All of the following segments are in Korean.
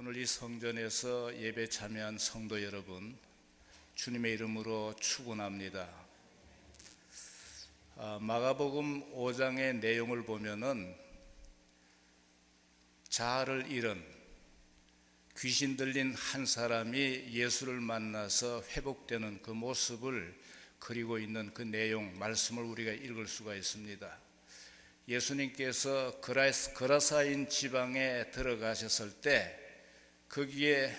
오늘 이 성전에서 예배 참여한 성도 여러분, 주님의 이름으로 축원합니다. 마가복음 5장의 내용을 보면은 자아를 잃은 귀신 들린 한 사람이 예수를 만나서 회복되는 그 모습을 그리고 있는 그 내용, 말씀을 우리가 읽을 수가 있습니다. 예수님께서 그라사인 지방에 들어가셨을 때 거기에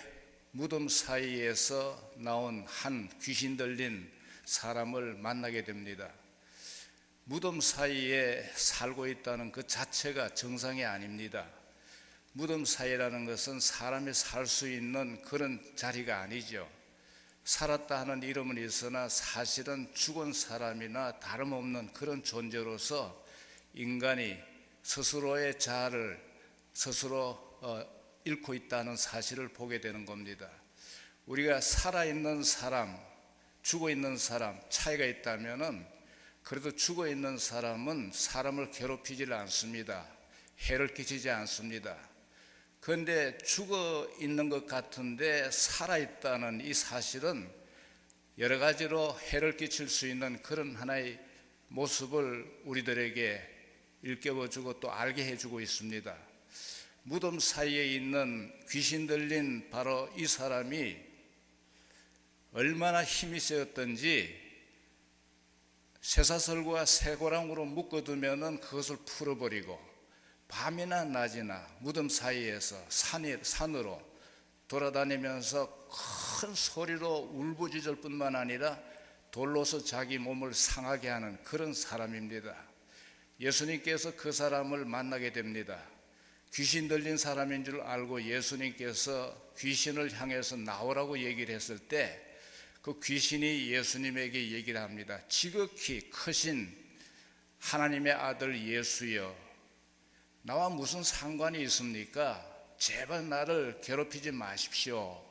무덤 사이에서 나온 한 귀신 들린 사람을 만나게 됩니다. 무덤 사이에 살고 있다는 그 자체가 정상이 아닙니다. 무덤 사이라는 것은 사람이 살 수 있는 그런 자리가 아니죠. 살았다 하는 이름은 있으나 사실은 죽은 사람이나 다름없는 그런 존재로서 인간이 스스로의 자아를 스스로 잃고 있다는 사실을 보게 되는 겁니다. 우리가 살아있는 사람, 죽어있는 사람 차이가 있다면은 그래도 죽어있는 사람은 사람을 괴롭히지 않습니다. 해를 끼치지 않습니다. 그런데 죽어있는 것 같은데 살아있다는 이 사실은 여러 가지로 해를 끼칠 수 있는 그런 하나의 모습을 우리들에게 일깨워주고 또 알게 해주고 있습니다. 무덤 사이에 있는 귀신 들린 바로 이 사람이 얼마나 힘이 세었던지 쇠사슬과 쇠고랑으로 묶어두면 그것을 풀어버리고 밤이나 낮이나 무덤 사이에서 산으로 돌아다니면서 큰 소리로 울부짖을 뿐만 아니라 돌로서 자기 몸을 상하게 하는 그런 사람입니다. 예수님께서 그 사람을 만나게 됩니다. 귀신 들린 사람인 줄 알고 예수님께서 귀신을 향해서 나오라고 얘기를 했을 때 그 귀신이 예수님에게 얘기를 합니다. 지극히 크신 하나님의 아들 예수여, 나와 무슨 상관이 있습니까? 제발 나를 괴롭히지 마십시오.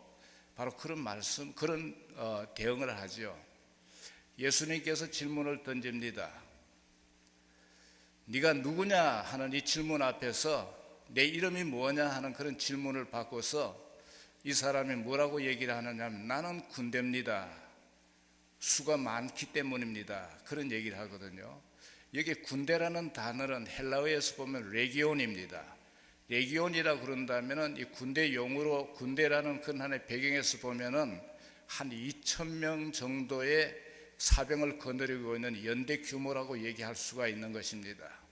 바로 그런 말씀, 그런 대응을 하죠. 예수님께서 질문을 던집니다. 네가 누구냐 하는 이 질문 앞에서 내 이름이 뭐냐 하는 그런 질문을 받고서 이 사람이 뭐라고 얘기를 하느냐면 나는 군대입니다. 수가 많기 때문입니다. 그런 얘기를 하거든요. 여기 군대라는 단어는 헬라어에서 보면 레기온입니다. 레기온이라 그런다면은 이 군대 용어로 군대라는 그 하나의 배경에서 보면은 한 2,000명 정도의 사병을 거느리고 있는 연대 규모라고 얘기할 수가 있는 것입니다.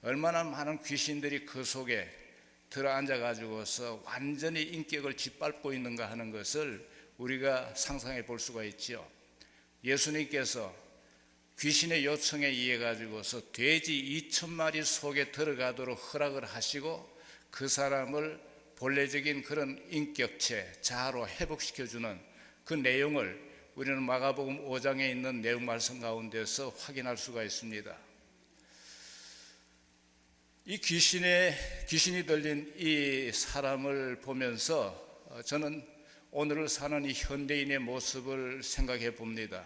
얼마나 많은 귀신들이 그 속에 들어앉아 가지고서 완전히 인격을 짓밟고 있는가 하는 것을 우리가 상상해 볼 수가 있죠. 예수님께서 귀신의 요청에 의해 가지고서 돼지 2,000마리 속에 들어가도록 허락을 하시고 그 사람을 본래적인 그런 인격체, 자아로 회복시켜주는 그 내용을 우리는 마가복음 5장에 있는 내용 말씀 가운데서 확인할 수가 있습니다. 이 귀신이 들린 이 사람을 보면서 저는 오늘을 사는 이 현대인의 모습을 생각해 봅니다.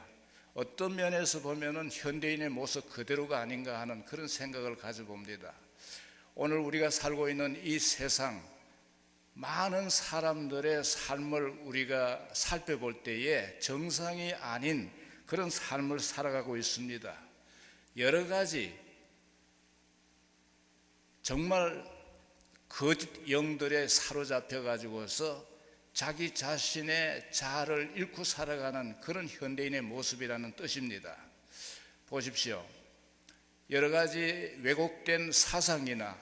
어떤 면에서 보면은 현대인의 모습 그대로가 아닌가 하는 그런 생각을 가져봅니다. 오늘 우리가 살고 있는 이 세상, 많은 사람들의 삶을 우리가 살펴볼 때에 정상이 아닌 그런 삶을 살아가고 있습니다. 여러 가지 정말 거짓 영들에 사로잡혀 가지고서 자기 자신의 자아를 잃고 살아가는 그런 현대인의 모습이라는 뜻입니다. 보십시오. 여러 가지 왜곡된 사상이나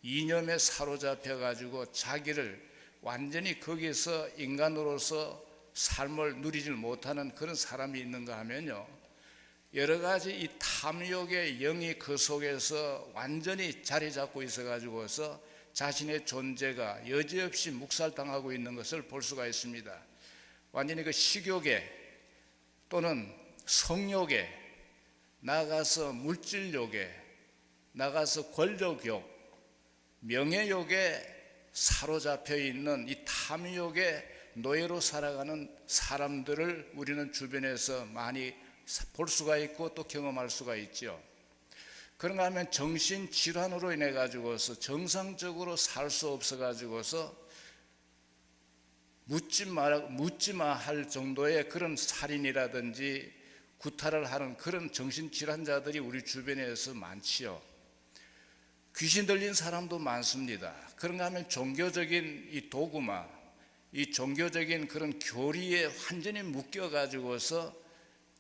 이념에 사로잡혀 가지고 자기를 완전히 거기서 인간으로서 삶을 누리질 못하는 그런 사람이 있는가 하면요, 여러 가지 이 탐욕의 영이 그 속에서 완전히 자리 잡고 있어 가지고서 자신의 존재가 여지없이 묵살당하고 있는 것을 볼 수가 있습니다. 완전히 그 식욕에 또는 성욕에 나가서 물질욕에 나가서 권력욕, 명예욕에 사로잡혀 있는 이 탐욕의 노예로 살아가는 사람들을 우리는 주변에서 많이 볼 수가 있고 또 경험할 수가 있죠. 그런가 하면 정신질환으로 인해 가지고서 정상적으로 살 수 없어 가지고서 묻지마 할 정도의 그런 살인이라든지 구타를 하는 그런 정신질환자들이 우리 주변에서 많지요. 귀신 들린 사람도 많습니다. 그런가 하면 종교적인 이 도구마, 이 종교적인 그런 교리에 완전히 묶여가지고서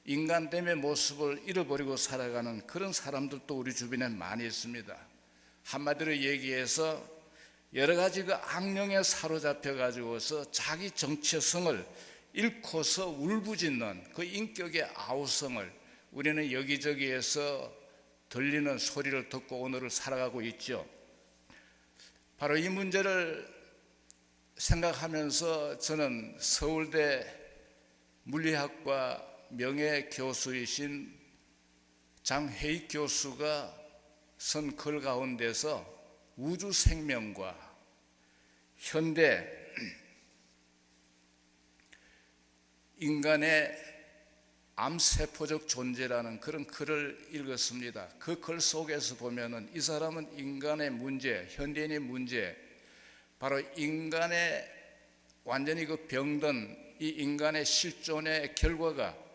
인간됨의 모습을 잃어버리고 살아가는 그런 사람들도 우리 주변에 많이 있습니다. 한마디로 얘기해서 여러 가지 그 악령에 사로잡혀 가지고서 자기 정체성을 잃고서 울부짖는 그 인격의 아우성을 우리는 여기저기에서 들리는 소리를 듣고 오늘을 살아가고 있죠. 바로 이 문제를 생각하면서 저는 서울대 물리학과 명예교수이신 장혜익 교수가 쓴 글 가운데서 우주 생명과 현대 인간의 암세포적 존재라는 그런 글을 읽었습니다. 그 글 속에서 보면은 이 사람은 인간의 문제, 현대인의 문제, 바로 인간의 완전히 그 병든 이 인간의 실존의 결과가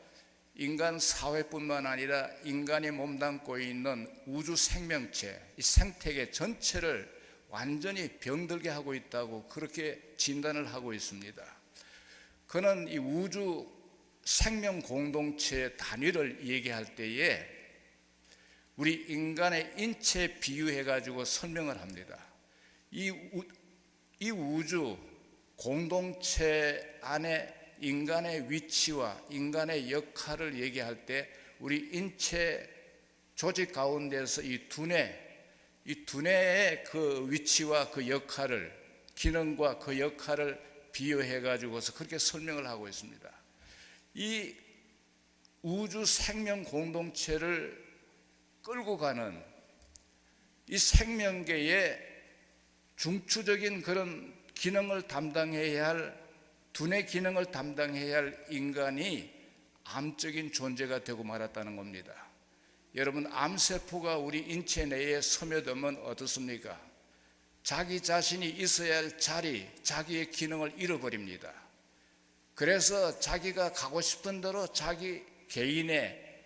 인간 사회뿐만 아니라 인간이 몸담고 있는 우주 생명체, 이 생태계 전체를 완전히 병들게 하고 있다고 그렇게 진단을 하고 있습니다. 그는 이 우주 생명 공동체의 단위를 얘기할 때에 우리 인간의 인체에 비유해 가지고 설명을 합니다. 이 우주 공동체 안에 인간의 위치와 인간의 역할을 얘기할 때 우리 인체 조직 가운데서 이 두뇌의 그 위치와 그 역할을, 기능과 그 역할을 비유해 가지고서 그렇게 설명을 하고 있습니다. 이 우주 생명 공동체를 끌고 가는 이 생명계의 중추적인 그런 기능을 담당해야 할, 두뇌 기능을 담당해야 할 인간이 암적인 존재가 되고 말았다는 겁니다. 여러분, 암세포가 우리 인체 내에 스며들면 어떻습니까? 자기 자신이 있어야 할 자리, 자기의 기능을 잃어버립니다. 그래서 자기가 가고 싶은 대로 자기 개인의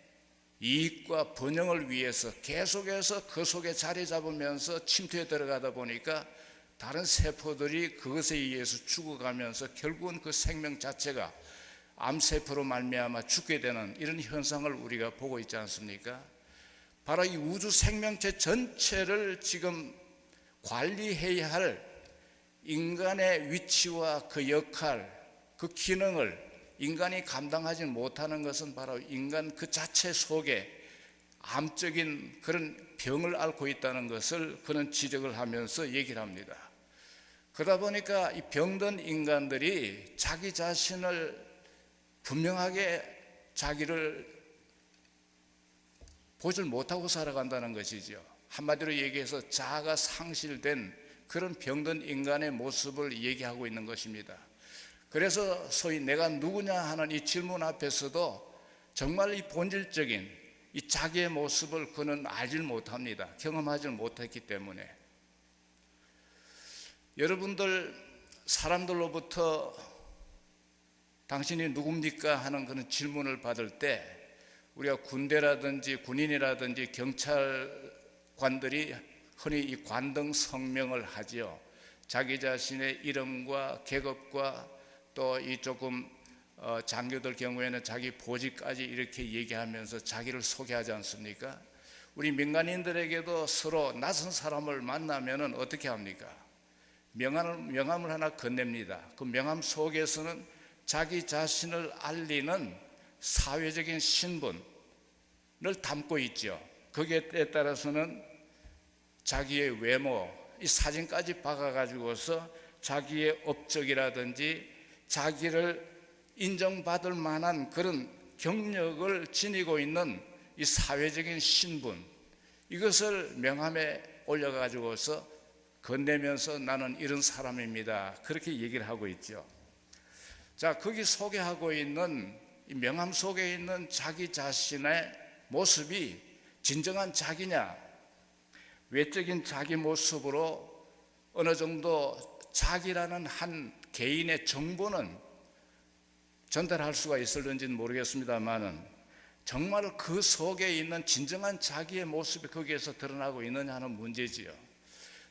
이익과 번영을 위해서 계속해서 그 속에 자리 잡으면서 침투에 들어가다 보니까 다른 세포들이 그것에 의해서 죽어가면서 결국은 그 생명 자체가 암세포로 말미암아 죽게 되는 이런 현상을 우리가 보고 있지 않습니까? 바로 이 우주 생명체 전체를 지금 관리해야 할 인간의 위치와 그 역할, 그 기능을 인간이 감당하지 못하는 것은 바로 인간 그 자체 속에 암적인 그런 병을 앓고 있다는 것을 그는 지적을 하면서 얘기를 합니다. 그러다 보니까 이 병든 인간들이 자기 자신을 분명하게 자기를 보질 못하고 살아간다는 것이죠. 한마디로 얘기해서 자아가 상실된 그런 병든 인간의 모습을 얘기하고 있는 것입니다. 그래서 소위 내가 누구냐 하는 이 질문 앞에서도 정말 이 본질적인 이 자기의 모습을 그는 알질 못합니다. 경험하지 못했기 때문에. 여러분들 사람들로부터 당신이 누굽니까 하는 그런 질문을 받을 때 우리가 군대라든지 군인이라든지 경찰관들이 흔히 이 관등 성명을 하지요. 자기 자신의 이름과 계급과 또 이 조금 장교들 경우에는 자기 보직까지 이렇게 얘기하면서 자기를 소개하지 않습니까? 우리 민간인들에게도 서로 낯선 사람을 만나면 어떻게 합니까? 명함을 하나 건넵니다. 그 명함 속에서는 자기 자신을 알리는 사회적인 신분을 담고 있죠. 거기에 따라서는 자기의 외모, 이 사진까지 박아가지고서 자기의 업적이라든지 자기를 인정받을 만한 그런 경력을 지니고 있는 이 사회적인 신분, 이것을 명함에 올려가지고서 건네면서 나는 이런 사람입니다. 그렇게 얘기를 하고 있죠. 자, 거기 소개하고 있는 이 명함 속에 있는 자기 자신의 모습이 진정한 자기냐, 외적인 자기 모습으로 어느 정도 자기라는 한 개인의 정보는 전달할 수가 있을는지는 모르겠습니다만은 정말 그 속에 있는 진정한 자기의 모습이 거기에서 드러나고 있느냐 하는 문제지요.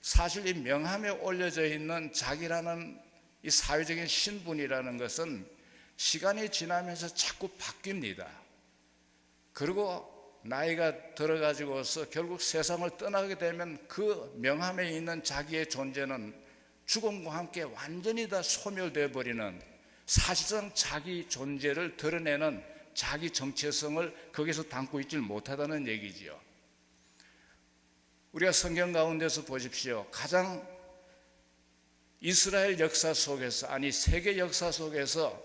사실 이 명함에 올려져 있는 자기라는 이 사회적인 신분이라는 것은 시간이 지나면서 자꾸 바뀝니다. 그리고 나이가 들어가지고서 결국 세상을 떠나게 되면 그 명함에 있는 자기의 존재는 죽음과 함께 완전히 다 소멸되어 버리는, 사실상 자기 존재를 드러내는 자기 정체성을 거기서 담고 있질 못하다는 얘기지요. 우리가 성경 가운데서 보십시오. 가장 이스라엘 역사 속에서, 아니 세계 역사 속에서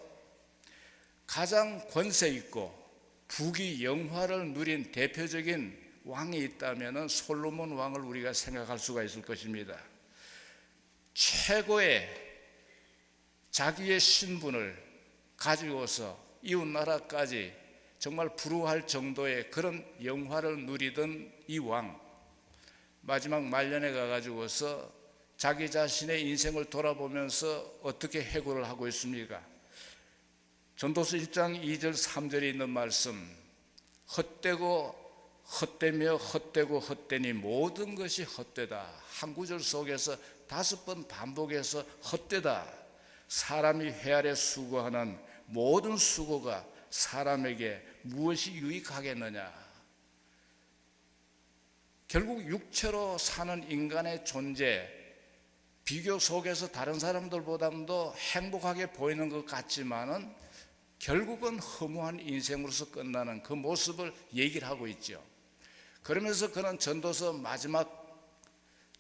가장 권세 있고 부귀 영화를 누린 대표적인 왕이 있다면 솔로몬 왕을 우리가 생각할 수가 있을 것입니다. 최고의 자기의 신분을 가지고서 이웃나라까지 정말 부러워할 정도의 그런 영화를 누리던 이 왕, 마지막 말년에 가가지고서 자기 자신의 인생을 돌아보면서 어떻게 해고를 하고 있습니까? 전도서 1장 2절 3절에 있는 말씀, 헛되고 헛되며 헛되고 헛되니 모든 것이 헛되다. 한 구절 속에서 5번 반복해서 헛되다. 사람이 회아래 수고하는 모든 수고가 사람에게 무엇이 유익하겠느냐. 결국 육체로 사는 인간의 존재, 비교 속에서 다른 사람들보다도 행복하게 보이는 것 같지만은 결국은 허무한 인생으로서 끝나는 그 모습을 얘기를 하고 있죠. 그러면서 그는 전도서 마지막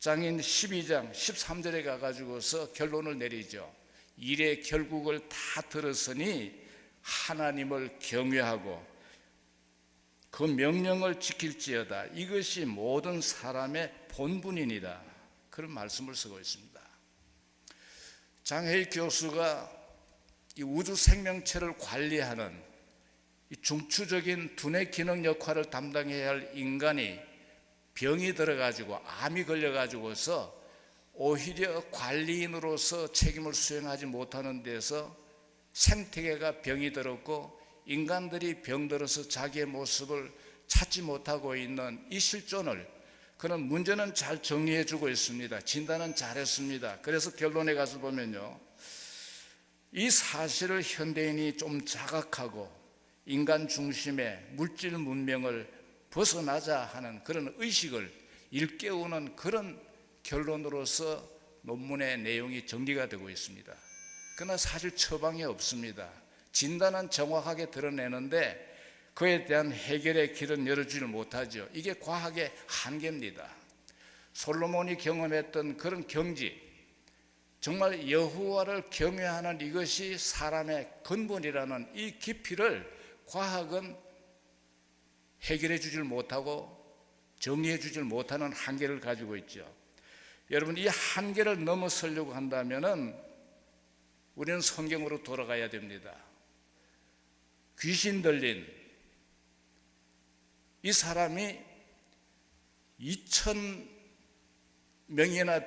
장인 12장 13절에 가가지고서 결론을 내리죠. 일의 결국을 다 들었으니 하나님을 경외하고 그 명령을 지킬지어다. 이것이 모든 사람의 본분이니라. 그런 말씀을 쓰고 있습니다. 장혜희 교수가 이 우주 생명체를 관리하는 이 중추적인 두뇌 기능 역할을 담당해야 할 인간이 병이 들어가지고 암이 걸려가지고서 오히려 관리인으로서 책임을 수행하지 못하는 데서 생태계가 병이 들었고 인간들이 병들어서 자기의 모습을 찾지 못하고 있는 이 실존을 그는 문제는 잘 정리해 주고 있습니다. 진단은 잘했습니다. 그래서 결론에 가서 보면요, 이 사실을 현대인이 좀 자각하고 인간 중심의 물질 문명을 벗어나자 하는 그런 의식을 일깨우는 그런 결론으로서 논문의 내용이 정리가 되고 있습니다. 그러나 사실 처방이 없습니다. 진단은 정확하게 드러내는데 그에 대한 해결의 길은 열어주질 못하죠. 이게 과학의 한계입니다. 솔로몬이 경험했던 그런 경지, 정말 여호와를 경외하는 이것이 사람의 근본이라는 이 깊이를 과학은 해결해 주질 못하고 정리해 주질 못하는 한계를 가지고 있죠. 여러분, 이 한계를 넘어서려고 한다면 우리는 성경으로 돌아가야 됩니다. 귀신 들린 이 사람이 2000명이나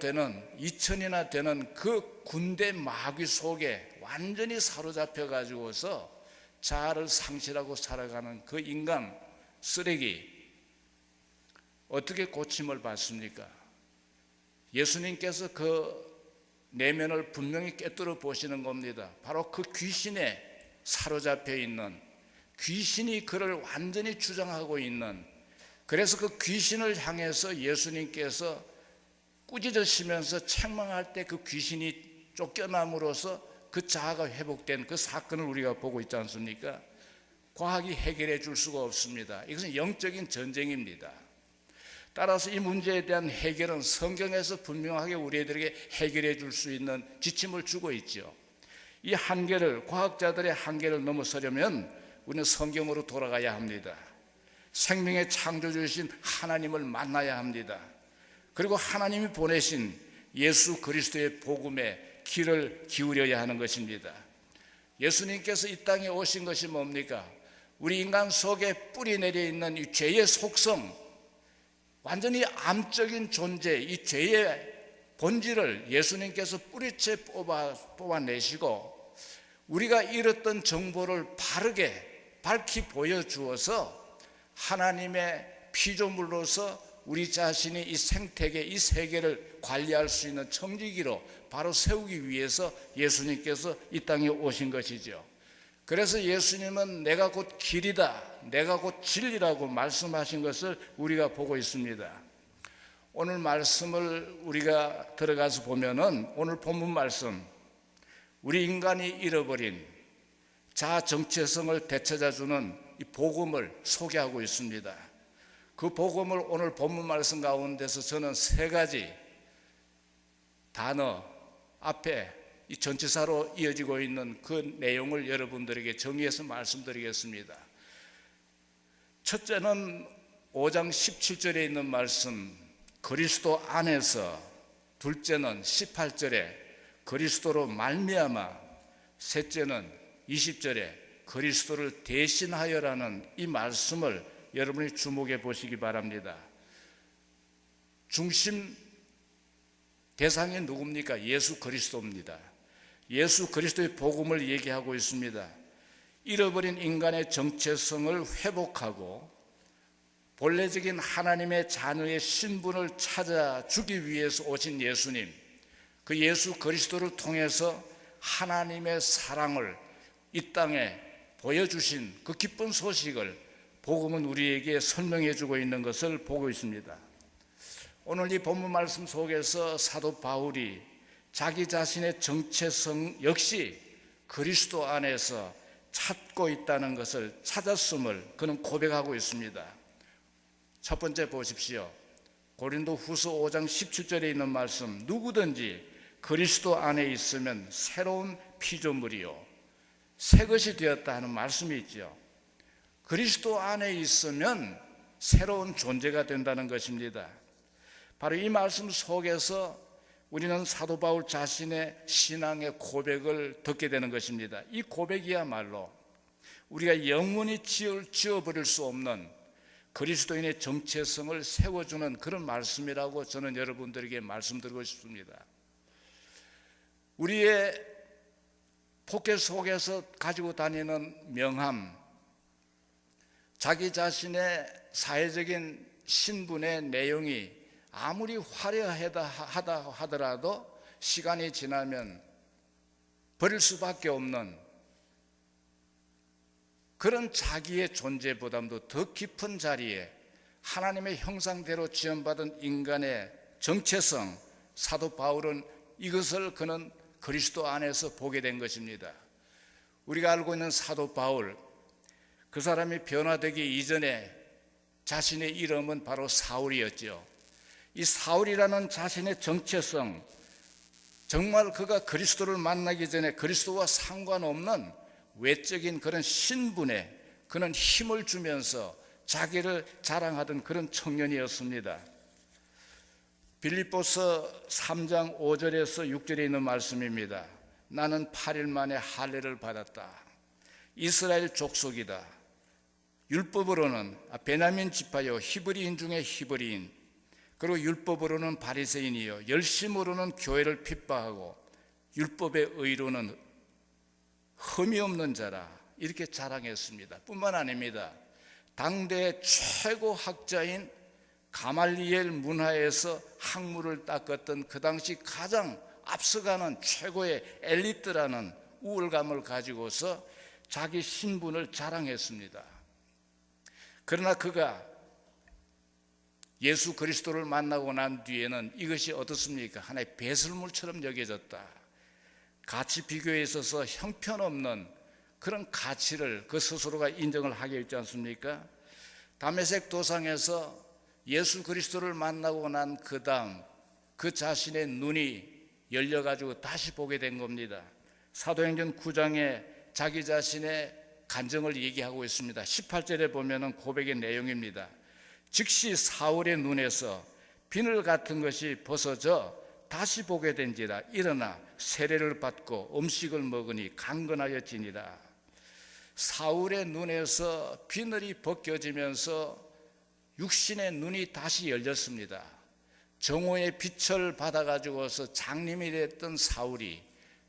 되는 그 군대 마귀 속에 완전히 사로잡혀 가지고서 자아를 상실하고 살아가는 그 인간 쓰레기, 어떻게 고침을 받습니까? 예수님께서 그 내면을 분명히 꿰뚫어 보시는 겁니다. 바로 그 귀신에 사로잡혀 있는, 귀신이 그를 완전히 주장하고 있는, 그래서 그 귀신을 향해서 예수님께서 꾸짖으시면서 책망할 때 그 귀신이 쫓겨남으로써 그 자아가 회복된 그 사건을 우리가 보고 있지 않습니까? 과학이 해결해 줄 수가 없습니다. 이것은 영적인 전쟁입니다. 따라서 이 문제에 대한 해결은 성경에서 분명하게 우리들에게 해결해 줄 수 있는 지침을 주고 있죠. 이 한계를, 과학자들의 한계를 넘어서려면 우리는 성경으로 돌아가야 합니다. 생명의 창조주이신 하나님을 만나야 합니다. 그리고 하나님이 보내신 예수 그리스도의 복음에 귀를 기울여야 하는 것입니다. 예수님께서 이 땅에 오신 것이 뭡니까? 우리 인간 속에 뿌리 내려 있는 이 죄의 속성, 완전히 암적인 존재, 이 죄의 본질을 예수님께서 뿌리채 뽑아내시고 우리가 잃었던 정보를 바르게 밝히 보여주어서 하나님의 피조물로서 우리 자신이 이 생태계, 이 세계를 관리할 수 있는 청지기로 바로 세우기 위해서 예수님께서 이 땅에 오신 것이죠. 그래서 예수님은 내가 곧 길이다, 내가 곧 진리라고 말씀하신 것을 우리가 보고 있습니다. 오늘 말씀을 우리가 들어가서 보면은 오늘 본문 말씀, 우리 인간이 잃어버린 자아 정체성을 되찾아주는 이 복음을 소개하고 있습니다. 그 복음을 오늘 본문 말씀 가운데서 저는 세 가지 단어 앞에 이 전치사로 이어지고 있는 그 내용을 여러분들에게 정리해서 말씀드리겠습니다. 첫째는 5장 17절에 있는 말씀, 그리스도 안에서. 둘째는 18절에 그리스도로 말미암아. 셋째는 20절에 그리스도를 대신하여라는 이 말씀을 여러분이 주목해 보시기 바랍니다. 중심 대상이 누굽니까? 예수 그리스도입니다. 예수 그리스도의 복음을 얘기하고 있습니다. 잃어버린 인간의 정체성을 회복하고 본래적인 하나님의 자녀의 신분을 찾아주기 위해서 오신 예수님, 그 예수 그리스도를 통해서 하나님의 사랑을 이 땅에 보여주신 그 기쁜 소식을 복음은 우리에게 설명해 주고 있는 것을 보고 있습니다. 오늘 이 본문 말씀 속에서 사도 바울이 자기 자신의 정체성 역시 그리스도 안에서 찾고 있다는 것을 찾았음을 그는 고백하고 있습니다. 첫 번째 보십시오. 고린도 후서 5장 17절에 있는 말씀, 누구든지 그리스도 안에 있으면 새로운 피조물이요 새 것이 되었다 하는 말씀이 있죠. 그리스도 안에 있으면 새로운 존재가 된다는 것입니다. 바로 이 말씀 속에서 우리는 사도 바울 자신의 신앙의 고백을 듣게 되는 것입니다. 이 고백이야말로 우리가 영원히 지워버릴 수 없는 그리스도인의 정체성을 세워주는 그런 말씀이라고 저는 여러분들에게 말씀드리고 싶습니다. 우리의 포켓 속에서 가지고 다니는 명함, 자기 자신의 사회적인 신분의 내용이 아무리 화려하다 하더라도 시간이 지나면 버릴 수밖에 없는 그런 자기의 존재보다도 더 깊은 자리에 하나님의 형상대로 지음받은 인간의 정체성, 사도 바울은 이것을 그는 그리스도 안에서 보게 된 것입니다. 우리가 알고 있는 사도 바울, 그 사람이 변화되기 이전에 자신의 이름은 바로 사울이었죠. 이 사울이라는 자신의 정체성, 정말 그가 그리스도를 만나기 전에 그리스도와 상관없는 외적인 그런 신분에 그는 힘을 주면서 자기를 자랑하던 그런 청년이었습니다. 빌립보서 3장 5절에서 6절에 있는 말씀입니다. 나는 8일 만에 할례를 받았다. 이스라엘 족속이다. 율법으로는 베냐민 지파요 히브리인 중에 히브리인, 그리고 율법으로는 바리새인이요 열심으로는 교회를 핍박하고 율법의 의로는 흠이 없는 자라, 이렇게 자랑했습니다. 뿐만 아닙니다. 당대 최고 학자인 가말리엘 문화에서 학문을 닦았던 그 당시 가장 앞서가는 최고의 엘리트라는 우월감을 가지고서 자기 신분을 자랑했습니다. 그러나 그가 예수 그리스도를 만나고 난 뒤에는 이것이 어떻습니까? 하나의 배설물처럼 여겨졌다. 가치 비교에 있어서 형편없는 그런 가치를 그 스스로가 인정을 하게 있지 않습니까? 다메섹 도상에서 예수 그리스도를 만나고 난 그 다음 그 자신의 눈이 열려가지고 다시 보게 된 겁니다. 사도행전 9장에 자기 자신의 간증을 얘기하고 있습니다. 18절에 보면 고백의 내용입니다. 즉시 사울의 눈에서 비늘 같은 것이 벗어져 다시 보게 된지라. 일어나 세례를 받고 음식을 먹으니 강건하여지니라. 사울의 눈에서 비늘이 벗겨지면서 육신의 눈이 다시 열렸습니다. 정오의 빛을 받아가지고서 장님이 됐던 사울이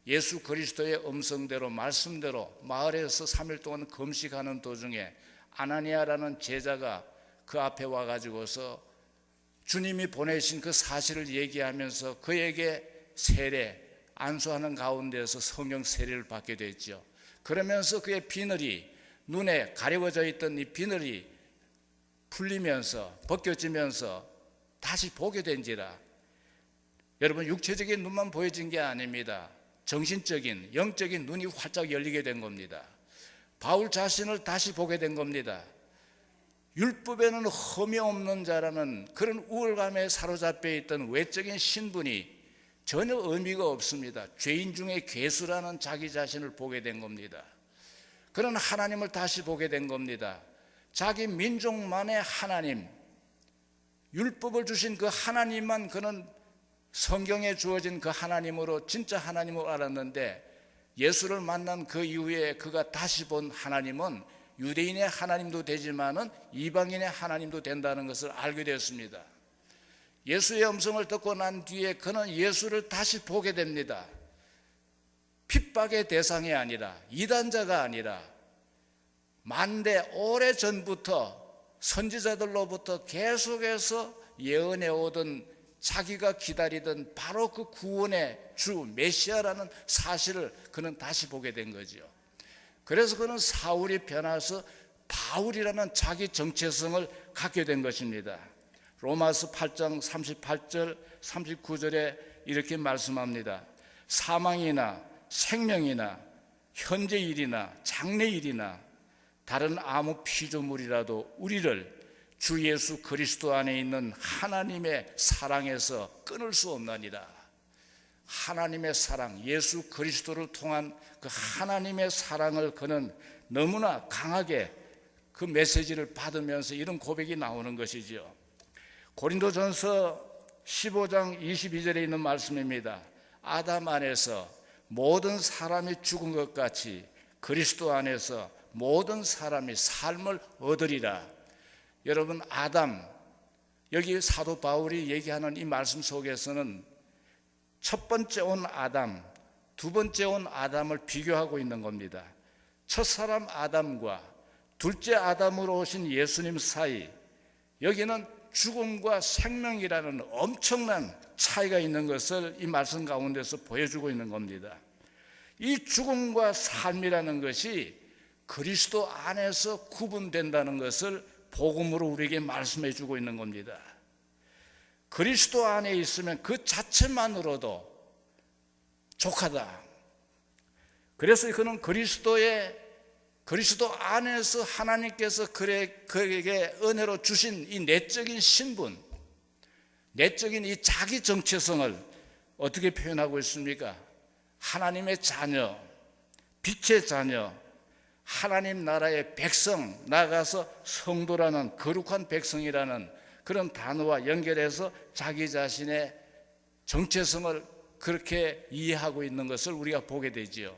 예수 그리스도의 음성대로 말씀대로 마을에서 3일 동안 금식하는 도중에 아나니아라는 제자가 그 앞에 와가지고서 주님이 보내신 그 사실을 얘기하면서 그에게 세례, 안수하는 가운데서 성령 세례를 받게 됐죠. 그러면서 그의 비늘이, 눈에 가려워져 있던 이 비늘이 풀리면서 벗겨지면서 다시 보게 된지라. 여러분, 육체적인 눈만 보여진 게 아닙니다. 정신적인, 영적인 눈이 활짝 열리게 된 겁니다. 바울 자신을 다시 보게 된 겁니다. 율법에는 흠이 없는 자라는 그런 우월감에 사로잡혀 있던 외적인 신분이 전혀 의미가 없습니다. 죄인 중에 괴수라는 자기 자신을 보게 된 겁니다. 그런 하나님을 다시 보게 된 겁니다. 자기 민족만의 하나님, 율법을 주신 그 하나님만 그는 성경에 주어진 그 하나님으로 진짜 하나님을 알았는데, 예수를 만난 그 이후에 그가 다시 본 하나님은 유대인의 하나님도 되지만은 이방인의 하나님도 된다는 것을 알게 되었습니다. 예수의 음성을 듣고 난 뒤에 그는 예수를 다시 보게 됩니다. 핍박의 대상이 아니라, 이단자가 아니라, 만대 오래전부터 선지자들로부터 계속해서 예언해 오던, 자기가 기다리던 바로 그 구원의 주 메시아라는 사실을 그는 다시 보게 된 거죠. 그래서 그는 사울이 변해서 바울이라는 자기 정체성을 갖게 된 것입니다. 로마서 8장 38절 39절에 이렇게 말씀합니다. 사망이나 생명이나 현재 일이나 장래 일이나 다른 아무 피조물이라도 우리를 주 예수 그리스도 안에 있는 하나님의 사랑에서 끊을 수 없나니라. 하나님의 사랑, 예수 그리스도를 통한 그 하나님의 사랑을 그는 너무나 강하게 그 메시지를 받으면서 이런 고백이 나오는 것이죠. 고린도전서 15장 22절에 있는 말씀입니다. 아담 안에서 모든 사람이 죽은 것 같이 그리스도 안에서 모든 사람이 삶을 얻으리라. 여러분, 아담, 여기 사도 바울이 얘기하는 이 말씀 속에서는 첫 번째 온 아담, 두 번째 온 아담을 비교하고 있는 겁니다. 첫 사람 아담과 둘째 아담으로 오신 예수님 사이, 여기는 죽음과 생명이라는 엄청난 차이가 있는 것을 이 말씀 가운데서 보여주고 있는 겁니다. 이 죽음과 삶이라는 것이 그리스도 안에서 구분된다는 것을 복음으로 우리에게 말씀해 주고 있는 겁니다. 그리스도 안에 있으면 그 자체만으로도 족하다. 그래서 그는 그리스도 안에서 하나님께서 그에게 은혜로 주신 이 내적인 신분, 내적인 이 자기 정체성을 어떻게 표현하고 있습니까? 하나님의 자녀, 빛의 자녀, 하나님 나라의 백성, 나아가서 성도라는 거룩한 백성이라는 그런 단어와 연결해서 자기 자신의 정체성을 그렇게 이해하고 있는 것을 우리가 보게 되지요.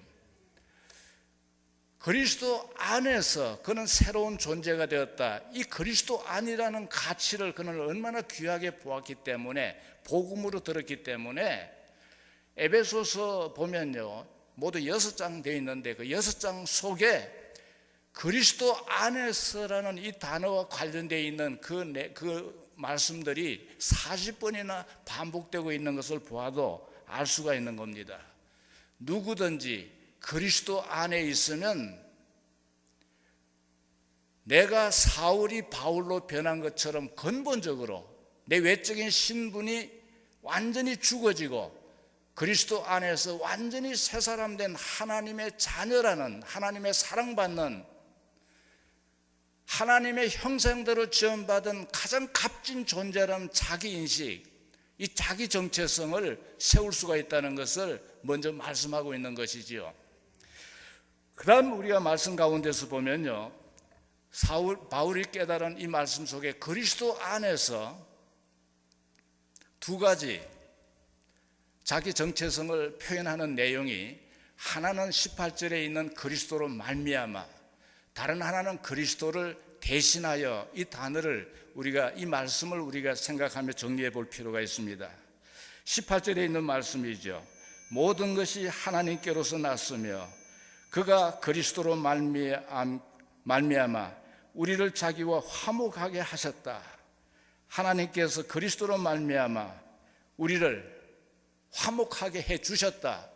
그리스도 안에서 그는 새로운 존재가 되었다. 이 그리스도 안이라는 가치를 그는 얼마나 귀하게 보았기 때문에, 복음으로 들었기 때문에, 에베소서 보면요, 모두 6장 되어 있는데 그 6장 속에 그리스도 안에서라는 이 단어와 관련되어 있는 그 말씀들이 40번이나 반복되고 있는 것을 보아도 알 수가 있는 겁니다. 누구든지 그리스도 안에 있으면 내가 사울이 바울로 변한 것처럼 근본적으로 내 외적인 신분이 완전히 죽어지고 그리스도 안에서 완전히 새 사람 된 하나님의 자녀라는, 하나님의 사랑받는, 하나님의 형상대로 지원받은 가장 값진 존재라는 자기인식, 이 자기 정체성을 세울 수가 있다는 것을 먼저 말씀하고 있는 것이지요. 그 다음 우리가 말씀 가운데서 보면요, 바울이 깨달은 이 말씀 속에 그리스도 안에서 두 가지 자기 정체성을 표현하는 내용이, 하나는 18절에 있는 그리스도로 말미암아, 다른 하나는 그리스도를 대신하여 이 단어를 이 말씀을 우리가 생각하며 정리해 볼 필요가 있습니다. 18절에 있는 말씀이죠. 모든 것이 하나님께로서 났으며 그가 그리스도로 말미암아 우리를 자기와 화목하게 하셨다. 하나님께서 그리스도로 말미암아 우리를 화목하게 해 주셨다.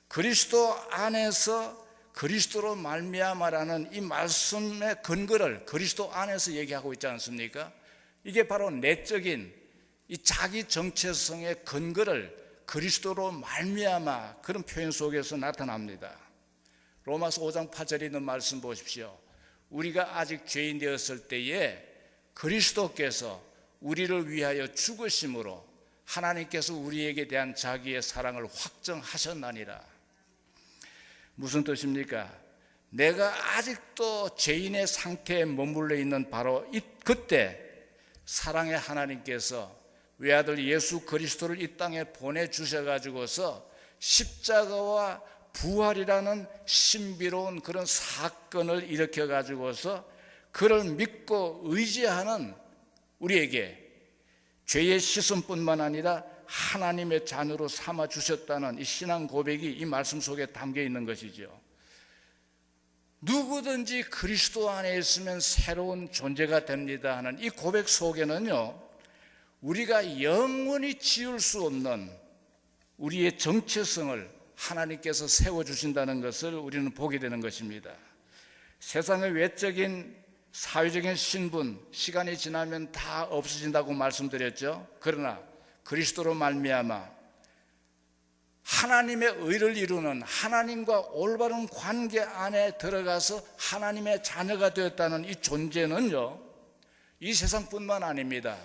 그리스도 안에서 그리스도로 말미암아라는 이 말씀의 근거를 그리스도 안에서 얘기하고 있지 않습니까? 이게 바로 내적인 이 자기 정체성의 근거를 그리스도로 말미암아 그런 표현 속에서 나타납니다. 로마서 5장 8절에 있는 말씀 보십시오. 우리가 아직 죄인 되었을 때에 그리스도께서 우리를 위하여 죽으심으로 하나님께서 우리에게 대한 자기의 사랑을 확정하셨나니라. 무슨 뜻입니까? 내가 아직도 죄인의 상태에 머물러 있는 바로 그때 사랑의 하나님께서 외아들 예수 그리스도를 이 땅에 보내주셔가지고서 십자가와 부활이라는 신비로운 그런 사건을 일으켜가지고서 그를 믿고 의지하는 우리에게 죄의 씻음뿐만 아니라 하나님의 자녀로 삼아주셨다는 이 신앙 고백이 이 말씀 속에 담겨 있는 것이죠. 누구든지 그리스도 안에 있으면 새로운 존재가 됩니다 하는 이 고백 속에는요, 우리가 영원히 지울 수 없는 우리의 정체성을 하나님께서 세워주신다는 것을 우리는 보게 되는 것입니다. 세상의 외적인 사회적인 신분, 시간이 지나면 다 없어진다고 말씀드렸죠. 그러나 그리스도로 말미암아 하나님의 의를 이루는 하나님과 올바른 관계 안에 들어가서 하나님의 자녀가 되었다는 이 존재는요, 이 세상뿐만 아닙니다.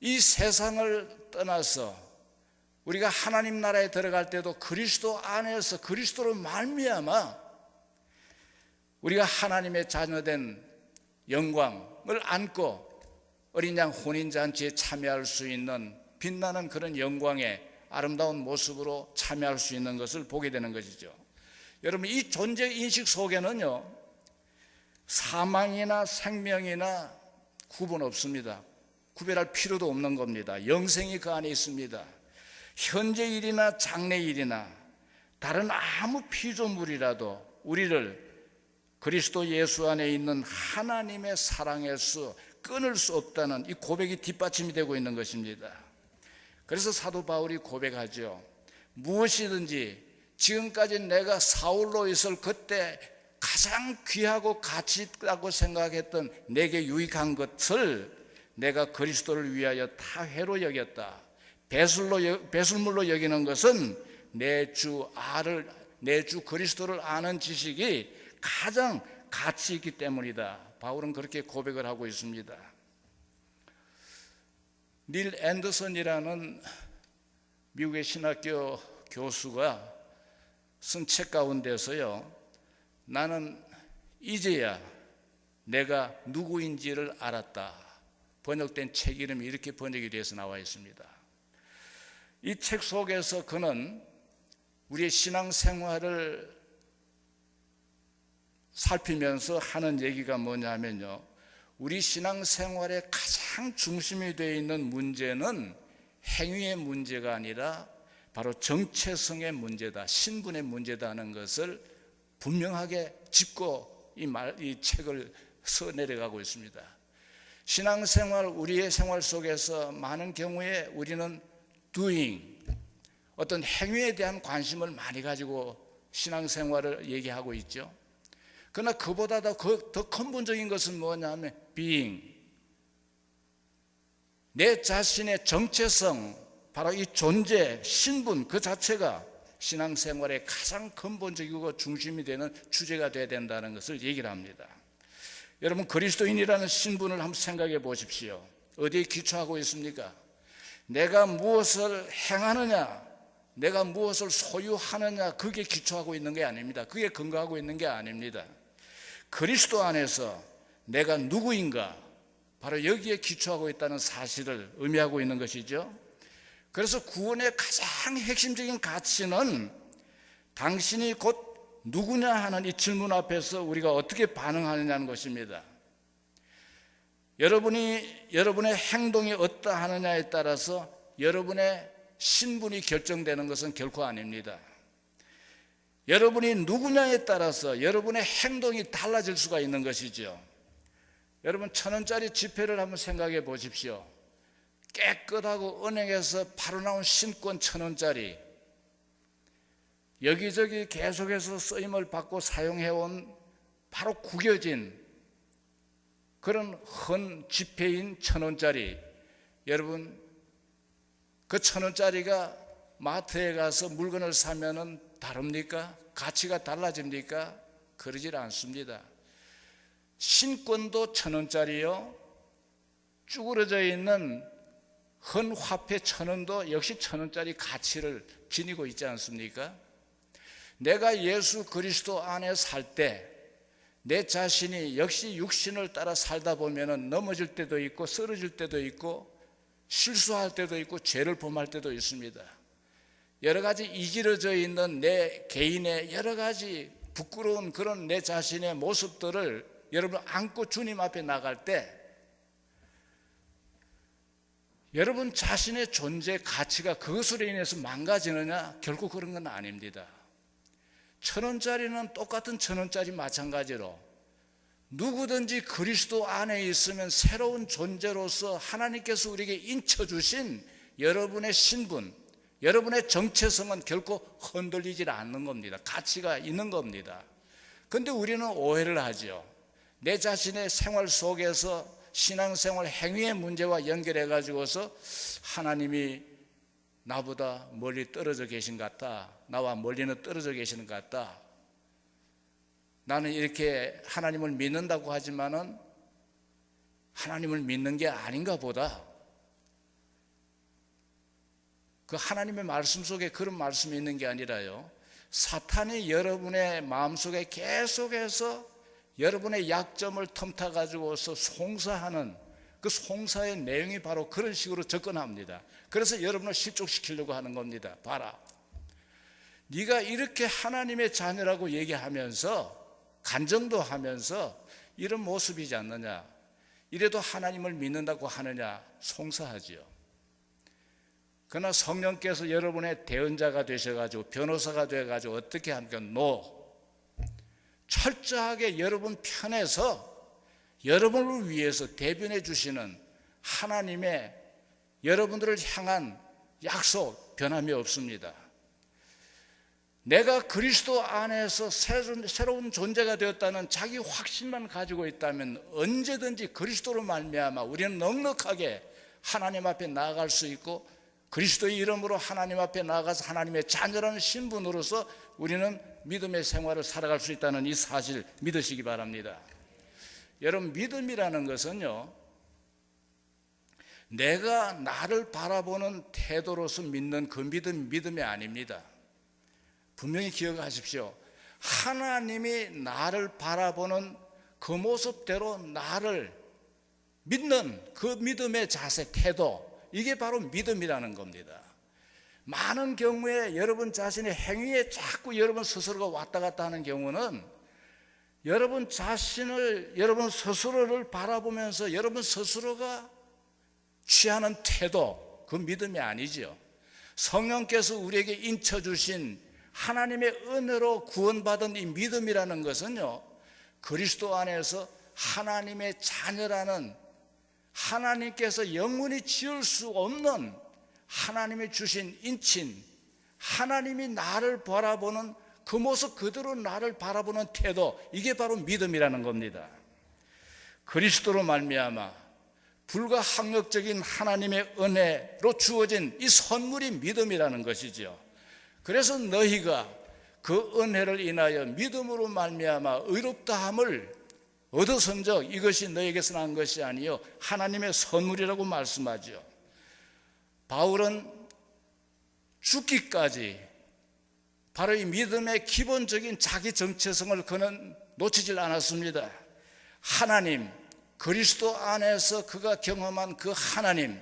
이 세상을 떠나서 우리가 하나님 나라에 들어갈 때도 그리스도 안에서 그리스도로 말미암아 우리가 하나님의 자녀된 영광을 안고 어린 양 혼인잔치에 참여할 수 있는 빛나는 그런 영광의 아름다운 모습으로 참여할 수 있는 것을 보게 되는 것이죠. 여러분, 이 존재 인식 속에는요, 사망이나 생명이나 구분 없습니다. 구별할 필요도 없는 겁니다. 영생이 그 안에 있습니다. 현재 일이나 장래 일이나 다른 아무 피조물이라도 우리를 그리스도 예수 안에 있는 하나님의 사랑에서 끊을 수 없다는 이 고백이 뒷받침이 되고 있는 것입니다. 그래서 사도 바울이 고백하죠. 무엇이든지 지금까지 내가 사울로 있을 그때 가장 귀하고 가치 있다고 생각했던 내게 유익한 것을 내가 그리스도를 위하여 다회로 여겼다. 배설물로 여기는 것은 내 주 그리스도를 아는 지식이 가장 가치 있기 때문이다. 바울은 그렇게 고백을 하고 있습니다. 닐 앤더슨이라는 미국의 신학교 교수가 쓴 책 가운데서요, 나는 이제야 내가 누구인지를 알았다. 번역된 책 이름이 이렇게 번역이 돼서 나와 있습니다. 이 책 속에서 그는 우리의 신앙생활을 살피면서 하는 얘기가 뭐냐면요, 우리 신앙생활의 가장 중심이 되어 있는 문제는 행위의 문제가 아니라 바로 정체성의 문제다, 신분의 문제다는 것을 분명하게 짚고 이 책을 써내려가고 있습니다. 신앙생활, 우리의 생활 속에서 많은 경우에 우리는 doing, 어떤 행위에 대한 관심을 많이 가지고 신앙생활을 얘기하고 있죠. 그러나 그보다 더 근본적인 것은 뭐냐면 being, 내 자신의 정체성, 바로 이 존재, 신분 그 자체가 신앙생활의 가장 근본적이고 중심이 되는 주제가 되어야 된다는 것을 얘기를 합니다. 여러분, 그리스도인이라는 신분을 한번 생각해 보십시오. 어디에 기초하고 있습니까? 내가 무엇을 행하느냐, 내가 무엇을 소유하느냐, 그게 기초하고 있는 게 아닙니다. 그게 근거하고 있는 게 아닙니다. 그리스도 안에서 내가 누구인가, 바로 여기에 기초하고 있다는 사실을 의미하고 있는 것이죠. 그래서 구원의 가장 핵심적인 가치는 당신이 곧 누구냐 하는 이 질문 앞에서 우리가 어떻게 반응하느냐는 것입니다. 여러분의 행동이 어떠하느냐에 따라서 여러분의 신분이 결정되는 것은 결코 아닙니다. 여러분이 누구냐에 따라서 여러분의 행동이 달라질 수가 있는 것이죠. 여러분, 1,000원짜리 지폐를 한번 생각해 보십시오. 깨끗하고 은행에서 바로 나온 신권 1,000원짜리, 여기저기 계속해서 쓰임을 받고 사용해온 바로 구겨진 그런 헌 지폐인 1,000원짜리, 여러분, 그 1,000원짜리가 마트에 가서 물건을 사면은 다릅니까? 가치가 달라집니까? 그러질 않습니다. 신권도 1,000원짜리요, 쭈그러져 있는 헌 화폐 1,000원도 역시 1,000원짜리 가치를 지니고 있지 않습니까? 내가 예수 그리스도 안에 살 때 내 자신이 역시 육신을 따라 살다 보면은 넘어질 때도 있고 쓰러질 때도 있고 실수할 때도 있고 죄를 범할 때도 있습니다. 여러 가지 이지러져 있는 내 개인의 여러 가지 부끄러운 그런 내 자신의 모습들을 여러분 안고 주님 앞에 나갈 때 여러분 자신의 존재 가치가 그것으로 인해서 망가지느냐? 결코 그런 건 아닙니다. 1,000원짜리는 똑같은 1,000원짜리 마찬가지로 누구든지 그리스도 안에 있으면 새로운 존재로서 하나님께서 우리에게 인쳐주신 여러분의 신분, 여러분의 정체성은 결코 흔들리지 않는 겁니다. 가치가 있는 겁니다. 그런데 우리는 오해를 하죠. 내 자신의 생활 속에서 신앙생활 행위의 문제와 연결해 가지고서 하나님이 나보다 멀리 떨어져 계신 것 같다, 나와 멀리는 떨어져 계시는 것 같다, 나는 이렇게 하나님을 믿는다고 하지만은 하나님을 믿는 게 아닌가 보다. 그 하나님의 말씀 속에 그런 말씀이 있는 게 아니라요, 사탄이 여러분의 마음속에 계속해서 여러분의 약점을 틈타 가지고서 송사하는 그 송사의 내용이 바로 그런 식으로 접근합니다. 그래서 여러분을 실족시키려고 하는 겁니다. 봐라, 네가 이렇게 하나님의 자녀라고 얘기하면서 간증도 하면서 이런 모습이지 않느냐, 이래도 하나님을 믿는다고 하느냐, 송사하지요. 그러나 성령께서 여러분의 대언자가 되셔가지고 변호사가 되어가지고 어떻게 합니까? 철저하게 여러분 편에서 여러분을 위해서 대변해 주시는 하나님의 여러분들을 향한 약속 변함이 없습니다. 내가 그리스도 안에서 새로운 존재가 되었다는 자기 확신만 가지고 있다면 언제든지 그리스도로 말미암아 우리는 넉넉하게 하나님 앞에 나아갈 수 있고, 그리스도의 이름으로 하나님 앞에 나아가서 하나님의 자녀라는 신분으로서 우리는 믿음의 생활을 살아갈 수 있다는 이 사실 믿으시기 바랍니다. 여러분, 믿음이라는 것은요, 내가 나를 바라보는 태도로서 믿는 그 믿음이 아닙니다. 분명히 기억하십시오. 하나님이 나를 바라보는 그 모습대로 나를 믿는 그 믿음의 자세, 태도, 이게 바로 믿음이라는 겁니다. 많은 경우에 여러분 자신의 행위에 자꾸 여러분 스스로가 왔다 갔다 하는 경우는 여러분 자신을, 여러분 스스로를 바라보면서 여러분 스스로가 취하는 태도, 그 믿음이 아니죠. 성령께서 우리에게 인쳐주신 하나님의 은혜로 구원받은 이 믿음이라는 것은요, 그리스도 안에서 하나님의 자녀라는, 하나님께서 영원히 지울 수 없는 하나님이 주신 인친, 하나님이 나를 바라보는 그 모습 그대로 나를 바라보는 태도, 이게 바로 믿음이라는 겁니다. 그리스도로 말미암아 불가항력적인 하나님의 은혜로 주어진 이 선물이 믿음이라는 것이죠. 그래서 너희가 그 은혜를 인하여 믿음으로 말미암아 의롭다함을 얻어선적 이것이 너희에게서 난 것이 아니요 하나님의 선물이라고 말씀하죠. 바울은 죽기까지 바로 이 믿음의 기본적인 자기 정체성을 그는 놓치질 않았습니다. 하나님, 그리스도 안에서 그가 경험한 그 하나님,